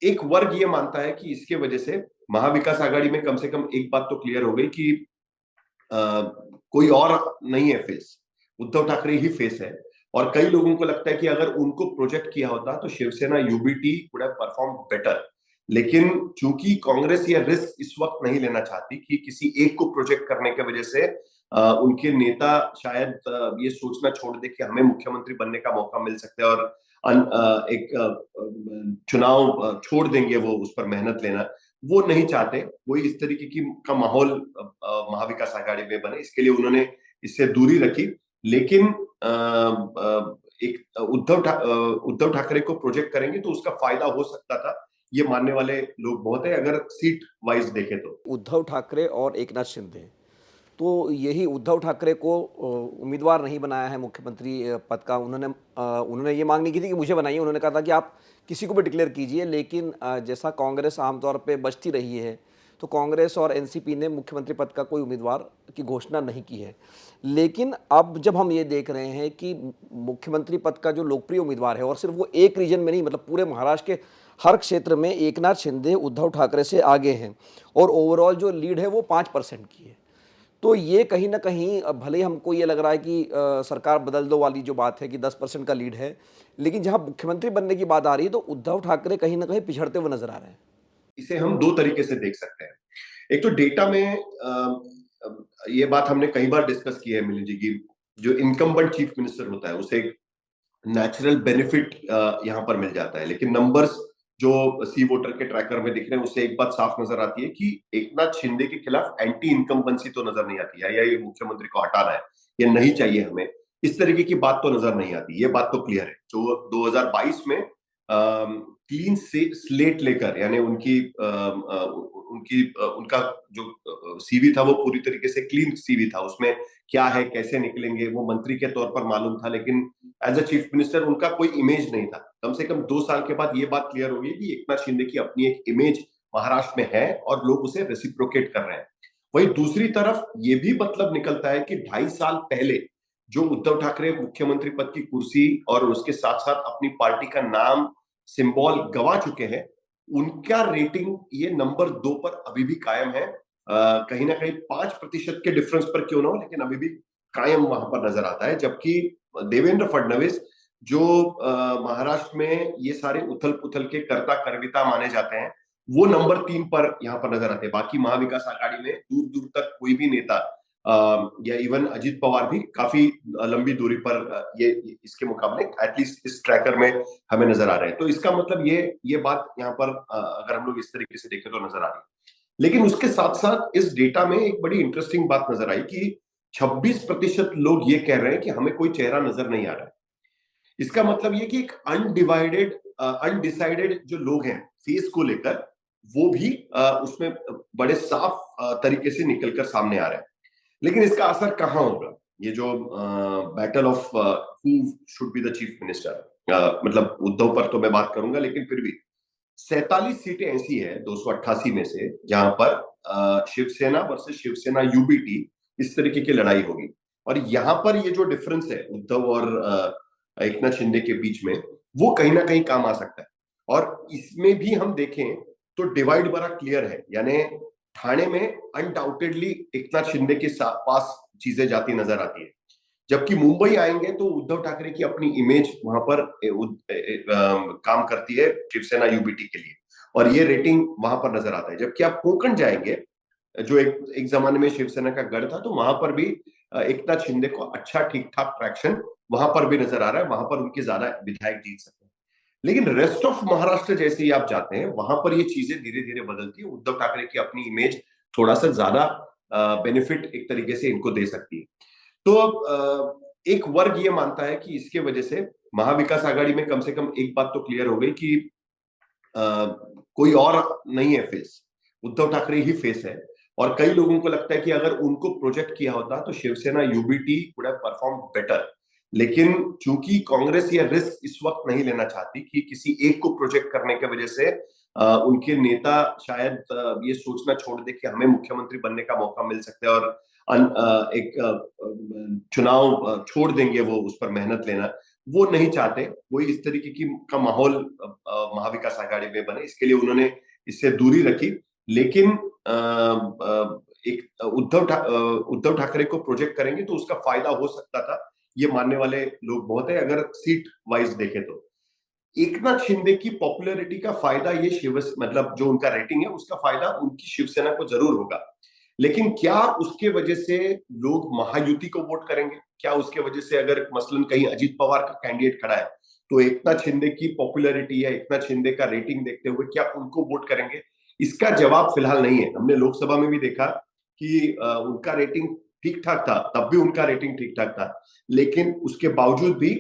एक वर्ग ये मानता है कि इसके वजह से महाविकास आघाड़ी में कम से कम एक बात तो क्लियर हो गई कि कोई और नहीं है फेस, उद्धव ठाकरे ही फेस है। और कई लोगों को लगता है कि अगर उनको प्रोजेक्ट किया होता तो Shiv Sena UBT would have perform better. लेकिन चूंकि कांग्रेस ये रिस्क इस वक्त नहीं लेना चाहती कि किसी एक को प्रोजेक्ट करने की वजह से उनके नेता शायद ये सोचना छोड़ दे कि हमें मुख्यमंत्री बनने का मौका मिल सकता है और एक चुनाव छोड़ देंगे वो उस पर मेहनत लेना, वो नहीं चाहते। वो इस तरीके की का माहौल महाविकास आघाड़ी में बने, इसके लिए उन्होंने इससे दूरी रखी। लेकिन एक उद्धव ठाकरे को प्रोजेक्ट करेंगे तो उसका फायदा हो सकता था, ये मानने वाले लोग बहुत है अगर सीट वाइज देखें तो। उद्धव ठाकरे और एकनाथ शिंदे, तो यही उद्धव ठाकरे को उम्मीदवार नहीं बनाया है मुख्यमंत्री पद का। उन्होंने ये मांग नहीं की थी कि मुझे बनाइए, उन्होंने कहा था कि आप किसी को भी डिक्लेयर कीजिए। लेकिन जैसा कांग्रेस आमतौर पे बचती रही है, तो कांग्रेस और एनसीपी ने मुख्यमंत्री पद का कोई उम्मीदवार की घोषणा नहीं की है। लेकिन अब जब हम ये देख रहे हैं कि मुख्यमंत्री पद का जो लोकप्रिय उम्मीदवार है, और सिर्फ वो एक रीजन में नहीं, मतलब पूरे महाराष्ट्र के हर क्षेत्र में एकनाथ शिंदे उद्धव ठाकरे से आगे हैं, और ओवरऑल जो लीड है वो 5% की है। तो ये कहीं ना कहीं, भले ही हमको ये लग रहा है कि सरकार बदल दो वाली जो बात है कि 10% का लीड है, लेकिन जहां मुख्यमंत्री बनने की बात आ रही है तो उद्धव ठाकरे कहीं ना कहीं पिछड़ते हुए नजर आ रहे हैं। इसे हम दो तरीके से देख सकते हैं। एक तो डेटा में ये बात हमने कई बार डिस्कस की है मिली जी की, जो इनकम्बेंट चीफ मिनिस्टर होता है उसे एक नेचुरल बेनिफिट यहां पर मिल जाता है। लेकिन नंबर्स जो सी वोटर के ट्रैकर में दिख रहे हैं उससे एक बात साफ नजर आती है कि एकनाथ शिंदे के खिलाफ एंटी इनकम्बेंसी तो नजर नहीं आती है, या ये मुख्यमंत्री को हटाना है, ये नहीं चाहिए हमें, इस तरीके की बात तो नजर नहीं आती। ये बात तो क्लियर है। जो 2022 में क्लीन स्लेट लेकर, यानी उनका जो सीवी था वो पूरी तरीके से क्लीन सीवी था, उसमें क्या है कैसे निकलेंगे वो मंत्री के तौर पर मालूम था, लेकिन एज अ चीफ मिनिस्टर उनका कोई इमेज नहीं था। कम से कम 2 साल के बाद ये बात क्लियर हो गई कि एकनाथ शिंदे की अपनी एक इमेज महाराष्ट्र में है और लोग उसे रेसिप्रोकेट कर रहे हैं। वहीं दूसरी तरफ ये भी मतलब निकलता है कि 2.5 साल पहले जो उद्धव ठाकरे मुख्यमंत्री पद की कुर्सी और उसके साथ साथ अपनी पार्टी का नाम सिंबल गवा चुके हैं, उनका रेटिंग ये नंबर 2 पर अभी भी कायम है। कहीं ना कहीं 5% के डिफरेंस पर क्यों ना हो, लेकिन अभी भी कायम वहां पर नजर आता है। जबकि देवेंद्र फडणवीस जो महाराष्ट्र में ये सारे उथल पुथल के कर्ता कर्विता माने जाते हैं, वो नंबर 3 पर यहाँ पर नजर आते हैं। बाकी महाविकास आघाड़ी में दूर दूर तक कोई भी नेता या इवन अजीत पवार भी काफी लंबी दूरी पर ये इसके मुकाबले एटलीस्ट इस ट्रैकर में हमें नजर आ रहे हैं। तो इसका मतलब ये बात यहाँ पर अगर हम लोग इस तरीके से देखें तो नजर आ रही है। लेकिन उसके साथ साथ इस डेटा में एक बड़ी इंटरेस्टिंग बात नजर आई कि 26% लोग ये कह रहे हैं कि हमें कोई चेहरा नजर नहीं आ रहा है। इसका मतलब ये कि एक अनडिसाइडेड जो लोग हैं फेस को लेकर, वो भी उसमें बड़े साफ तरीके से निकलकर सामने आ रहे हैं। लेकिन इसका असर कहाँ होगा? ये जो battle of who should be the chief minister, मतलब उद्धव पर तो मैं बात करूंगा, लेकिन फिर भी 47 सीटें ऐसी है 288 में से जहां पर शिवसेना वर्सेस शिवसेना यूबीटी इस तरीके की लड़ाई होगी। और यहां पर ये जो डिफरेंस है उद्धव और एकनाथ शिंदे के बीच में, वो कहीं ना कहीं काम आ सकता है। और इसमें भी हम देखें तो डिवाइड बड़ा क्लियर है, यानी ठाणे में अनडाउटेडली एकनाथ शिंदे के पास चीजें जाती नजर आती है। जबकि मुंबई आएंगे तो उद्धव ठाकरे की अपनी इमेज वहां पर काम करती है शिवसेना यूबीटी के लिए, और ये रेटिंग वहां पर नजर आता है। जबकि आप कोंकण जाएंगे, जो एक जमाने में शिवसेना का गढ़ था, तो वहां पर भी एकनाथ शिंदे को अच्छा ठीक ठाक ट्रैक्शन वहां पर भी नजर आ रहा है, वहां पर उनके ज्यादा विधायक जीत सकते हैं। लेकिन रेस्ट ऑफ महाराष्ट्र जैसे ही आप जाते हैं वहां पर ये चीजें धीरे धीरे बदलती है। उद्धव ठाकरे की अपनी इमेज थोड़ा सा ज्यादा बेनिफिट एक तरीके से इनको दे सकती है। तो एक वर्ग ये मानता है कि इसके वजह से महाविकास आघाड़ी में कम से कम एक बात तो क्लियर हो गई कि कोई और नहीं है फेस, उद्धव ठाकरे ही फेस है। और कई लोगों को लगता है कि अगर उनको प्रोजेक्ट किया होता तो Shiv Sena UBT would have perform better. लेकिन चूंकि कांग्रेस ये रिस्क इस वक्त नहीं लेना चाहती कि किसी एक को प्रोजेक्ट करने की वजह से उनके नेता शायद ये सोचना छोड़ दे कि हमें मुख्यमंत्री बनने का मौका मिल सकता है और एक चुनाव छोड़ देंगे वो उस पर मेहनत लेना, वो नहीं चाहते, वो इस तरीके की का माहौल महाविकास आघाड़ी में बने, इसके लिए उन्होंने इससे दूरी रखी। लेकिन एक उद्धव ठाकरे को प्रोजेक्ट करेंगे तो उसका फायदा हो सकता था, ये मानने वाले लोग बहुत है, अगर सीट वाइज देखें तो। एकनाथ शिंदे की पॉपुलैरिटी का फायदा ये मतलब जो उनका रेटिंग है उसका फायदा उनकी शिवसेना को जरूर होगा, लेकिन क्या उसके वजह से लोग महायुति को वोट करेंगे? क्या उसके वजह से अगर मसलन कहीं अजीत पवार का कैंडिडेट खड़ा है तो एकनाथ शिंदे की पॉपुलैरिटी या एकनाथ शिंदे का रेटिंग देखते हुए क्या उनको वोट करेंगे? इसका जवाब फिलहाल नहीं है। हमने लोकसभा में भी देखा कि उनका रेटिंग ठीक ठाक था, तब भी उनका रेटिंग ठीक ठाक था, लेकिन उसके बावजूद भी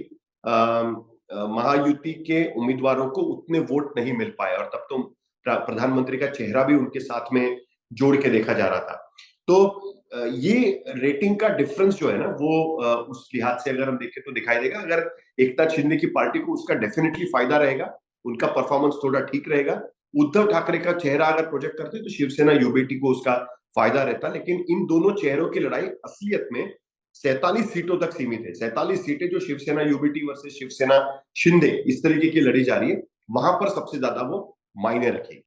महायुति के उम्मीदवारों को उतने वोट नहीं मिल पाए, और तब तो प्रधानमंत्री का चेहरा भी उनके साथ में जोड़ के देखा जा रहा था। तो ये रेटिंग का डिफरेंस जो है ना, वो उस लिहाज से अगर हम देखें तो दिखाई देगा। अगर एकनाथ शिंदे की पार्टी को उसका डेफिनेटली फायदा रहेगा, उनका परफॉर्मेंस थोड़ा ठीक रहेगा। उद्धव ठाकरे का चेहरा अगर प्रोजेक्ट करते तो शिवसेना यूबीटी को उसका फायदा रहता, लेकिन इन दोनों चेहरों की लड़ाई असलियत में 47 सीटों तक सीमित है। 47 सीटें जो शिवसेना यूबीटी वर्सेस शिवसेना शिंदे इस तरीके की लड़ी जा रही है, वहां पर सबसे ज्यादा वो मायने रखेगी।